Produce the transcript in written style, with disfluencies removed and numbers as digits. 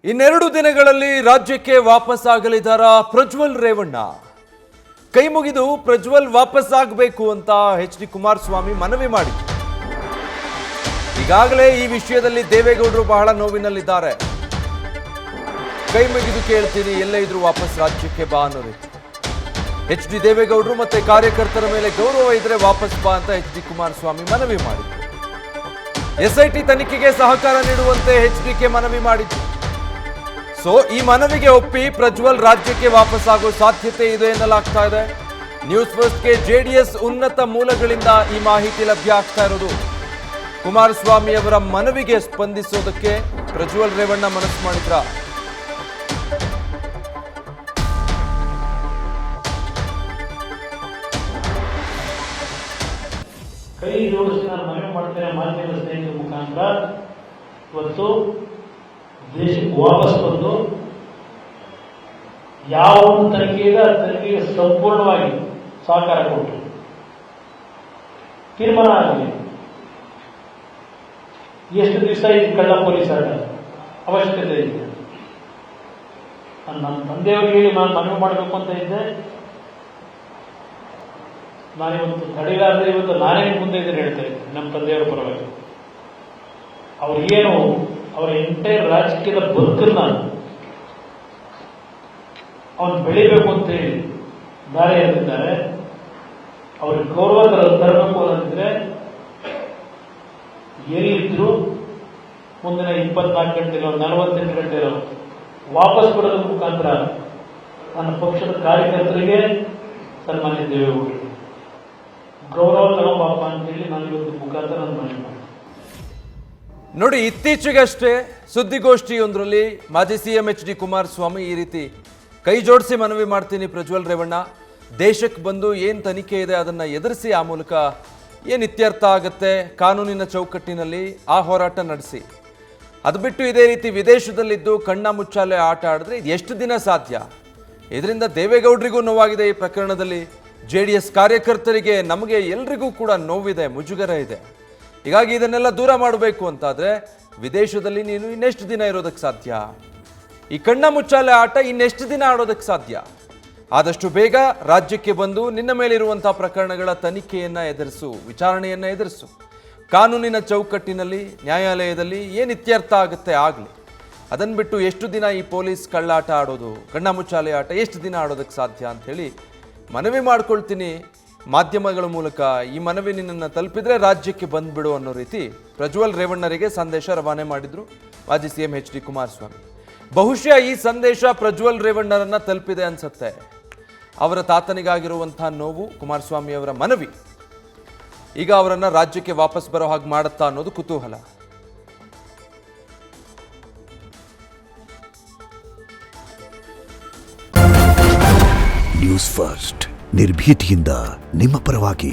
ಇನ್ನೆರಡು ದಿನಗಳಲ್ಲಿ ರಾಜ್ಯಕ್ಕೆ ವಾಪಸ್ ಆಗಲಿದ್ದಾರಾ ಪ್ರಜ್ವಲ್ ರೇವಣ್ಣ? ಕೈ ಮುಗಿದು ಪ್ರಜ್ವಲ್ ವಾಪಸ್ ಆಗಬೇಕು ಅಂತ ಎಚ್ ಡಿ ಕುಮಾರಸ್ವಾಮಿ ಮನವಿ ಮಾಡಿದ್ರು. ಈಗಾಗಲೇ ಈ ವಿಷಯದಲ್ಲಿ ದೇವೇಗೌಡರು ಬಹಳ ನೋವಿನಲ್ಲಿದ್ದಾರೆ. ಕೈ ಮುಗಿದು ಕೇಳ್ತೀನಿ, ಎಲ್ಲೇ ಇದ್ರು ವಾಪಸ್ ರಾಜ್ಯಕ್ಕೆ ಬಾ ಅನ್ನೋ ರೀತಿ ಎಚ್ ಡಿ ದೇವೇಗೌಡರು ಮತ್ತೆ ಕಾರ್ಯಕರ್ತರ ಮೇಲೆ ಗೌರವ ಇದ್ರೆ ವಾಪಸ್ ಬಾ ಅಂತ ಎಚ್ ಡಿ ಕುಮಾರಸ್ವಾಮಿ ಮನವಿ ಮಾಡಿದ್ರು. ಎಸ್ಐಟಿ ತನಿಖೆಗೆ ಸಹಕಾರ ನೀಡುವಂತೆ ಎಚ್ ಡಿಕೆ ಮನವಿ ಮಾಡಿದ್ರು. ಸೊ ಈ ಮನವಿಗೆ ಒಪ್ಪಿ ಪ್ರಜ್ವಲ್ ರಾಜ್ಯಕ್ಕೆ ವಾಪಸ್ ಆಗೋ ಸಾಧ್ಯತೆ ಇದೆ ಎನ್ನಲಾಗ್ತಾ ಇದೆ. ನ್ಯೂಸ್ ಫಸ್ಟ್ಗೆ ಜೆಡಿಎಸ್ ಉನ್ನತ ಮೂಲಗಳಿಂದ ಈ ಮಾಹಿತಿ ಲಭ್ಯ ಆಗ್ತಾ ಇರೋದು. ಕುಮಾರಸ್ವಾಮಿ ಅವರ ಮನವಿಗೆ ಸ್ಪಂದಿಸೋದಕ್ಕೆ ಪ್ರಜ್ವಲ್ ರೇವಣ್ಣ ಮನಸ್ಸು ಮಾಡಿದ್ರ. ಕೈ ಜೋಡಿಸಿ ನಾನು ಮನವಿ ಮಾಡ್ತೇನೆ ಮಾಧ್ಯಮ ಸ್ನೇಹಿತರ ಮುಖಾಂತರ. ಇವತ್ತು ದೇಶಕ್ಕೆ ವಾಪಸ್ ಬಂದು ಯಾವ ತನಿಖೆಗೆ ಸಂಪೂರ್ಣವಾಗಿ ಸಹಕಾರ ಕೊಟ್ಟು ತೀರ್ಮಾನ ಆಗಲಿ. ಎಷ್ಟು ದಿವಸ ಇದು ಕಳ್ಳ ಪೊಲೀಸ್ ಆಟ ಅವಶ್ಯಕತೆ ಇದೆ. ನಮ್ಮ ತಂದೆಯವ್ರಿಗೆ ಹೇಳಿ ನಾನು ಮನವಿ ಮಾಡಬೇಕು ಅಂತ ಇದ್ದೆ. ನಾನಿವತ್ತು ತಡೆಗಾದ್ರೆ ಇವತ್ತು ನಾನೇ ಮುಂದೆ ಇದ್ದೀನಿ ಹೇಳ್ತಾ ಇದ್ದೆ ನಮ್ಮ ತಂದೆಯವರ ಪರವಾಗಿ. ಅವ್ರಿಗೇನು ಅವರ ಎಂಟೈರ್ ರಾಜಕೀಯದ ಬದುಕನ್ನ ಅವನು ಬೆಳಿಬೇಕು ಅಂತ ಹೇಳಿ ದಾರಿ ಎರೆದಿದ್ದಾರೆ. ಅವ್ರಿಗೆ ಗೌರವ ತರಬೇಕು ಅನ್ನೋದಿದ್ರೆ ಎಲ್ಲಿದ್ರು ಮುಂದಿನ 24 ಗಂಟೆಗಳು 48 ಗಂಟೆಗಳು ವಾಪಸ್ ಕೊಡೋದ್ರ ಮುಖಾಂತರ ನನ್ನ ಪಕ್ಷದ ಕಾರ್ಯಕರ್ತರಿಗೆ ಸನ್ಮಾನ್ಯ ದೇವೇಗೌಡರು ಗೌರವ ತಗೊಂಬಪ್ಪ ಅಂತೇಳಿ ನಾನು ಇವತ್ತು ಮುಖಾಂತರ ನನ್ನ ಮನವಿ ಮಾಡ್ತೀನಿ. ನೋಡಿ, ಇತ್ತೀಚೆಗಷ್ಟೇ ಸುದ್ದಿಗೋಷ್ಠಿಯೊಂದರಲ್ಲಿ ಮಾಜಿ ಸಿಎಂ ಎಚ್ ಡಿ ಕುಮಾರಸ್ವಾಮಿ ಈ ರೀತಿ ಕೈ ಜೋಡಿಸಿ ಮನವಿ ಮಾಡ್ತೀನಿ ಪ್ರಜ್ವಲ್ ರೇವಣ್ಣ, ದೇಶಕ್ಕೆ ಬಂದು ಏನು ತನಿಖೆ ಇದೆ ಅದನ್ನು ಎದುರಿಸಿ ಆ ಮೂಲಕ ಏನು ಇತ್ಯರ್ಥ ಆಗುತ್ತೆ ಕಾನೂನಿನ ಚೌಕಟ್ಟಿನಲ್ಲಿ ಆ ಹೋರಾಟ ನಡೆಸಿ. ಅದು ಬಿಟ್ಟು ಇದೇ ರೀತಿ ವಿದೇಶದಲ್ಲಿದ್ದು ಕಣ್ಣ ಮುಚ್ಚಾಲೆ ಆಟ ಆಡಿದ್ರೆ ಇದು ಎಷ್ಟು ದಿನ ಸಾಧ್ಯ? ಇದರಿಂದ ದೇವೇಗೌಡರಿಗೂ ನೋವಾಗಿದೆ. ಈ ಪ್ರಕರಣದಲ್ಲಿ ಜೆಡಿಎಸ್ ಕಾರ್ಯಕರ್ತರಿಗೆ, ನಮಗೆ ಎಲ್ರಿಗೂ ಕೂಡ ನೋವಿದೆ, ಮುಜುಗರ ಇದೆ. ಹೀಗಾಗಿ ಇದನ್ನೆಲ್ಲ ದೂರ ಮಾಡಬೇಕು ಅಂತಾದರೆ ವಿದೇಶದಲ್ಲಿ ನೀನು ಇನ್ನೆಷ್ಟು ದಿನ ಇರೋದಕ್ಕೆ ಸಾಧ್ಯ? ಈ ಕಣ್ಣ ಮುಚ್ಚಾಲೆ ಆಟ ಇನ್ನೆಷ್ಟು ದಿನ ಆಡೋದಕ್ಕೆ ಸಾಧ್ಯ? ಆದಷ್ಟು ಬೇಗ ರಾಜ್ಯಕ್ಕೆ ಬಂದು ನಿನ್ನ ಮೇಲಿರುವಂಥ ಪ್ರಕರಣಗಳ ತನಿಖೆಯನ್ನು ಎದುರಿಸು, ವಿಚಾರಣೆಯನ್ನು ಎದುರಿಸು. ಕಾನೂನಿನ ಚೌಕಟ್ಟಿನಲ್ಲಿ ನ್ಯಾಯಾಲಯದಲ್ಲಿ ಏನು ಇತ್ಯರ್ಥ ಆಗುತ್ತೆ ಆಗಲಿ. ಅದನ್ನು ಬಿಟ್ಟು ಎಷ್ಟು ದಿನ ಈ ಪೊಲೀಸ್ ಕಳ್ಳಾಟ ಆಡೋದು, ಕಣ್ಣ ಮುಚ್ಚಾಲೆ ಆಟ ಎಷ್ಟು ದಿನ ಆಡೋದಕ್ಕೆ ಸಾಧ್ಯ ಅಂಥೇಳಿ ಮನವಿ ಮಾಡ್ಕೊಳ್ತೀನಿ ಮಾಧ್ಯಮಗಳ ಮೂಲಕ. ಈ ಮನವಿ ನಿನ್ನನ್ನು ತಲುಪಿದರೆ ರಾಜ್ಯಕ್ಕೆ ಬಂದ್ಬಿಡು ಅನ್ನೋ ರೀತಿ ಪ್ರಜ್ವಲ್ ರೇವಣ್ಣರಿಗೆ ಸಂದೇಶ ರವಾನೆ ಮಾಡಿದ್ರು ಮಾಜಿ ಸಿಎಂ ಎಚ್ ಡಿ ಕುಮಾರಸ್ವಾಮಿ. ಬಹುಶಃ ಈ ಸಂದೇಶ ಪ್ರಜ್ವಲ್ ರೇವಣ್ಣರನ್ನ ತಲುಪಿದೆ ಅನ್ಸುತ್ತೆ. ಅವರ ತಾತನಿಗಾಗಿರುವಂಥ ನೋವು, ಕುಮಾರಸ್ವಾಮಿ ಅವರ ಮನವಿ ಈಗ ಅವರನ್ನ ರಾಜ್ಯಕ್ಕೆ ವಾಪಸ್ ಬರೋ ಹಾಗೆ ಮಾಡುತ್ತಾ ಅನ್ನೋದು ಕುತೂಹಲ. ನ್ಯೂಸ್ ಫಸ್ಟ್ ನಿರ್ಭೀತಿಯಿಂದ ನಿಮ್ಮ ಪರವಾಗಿ.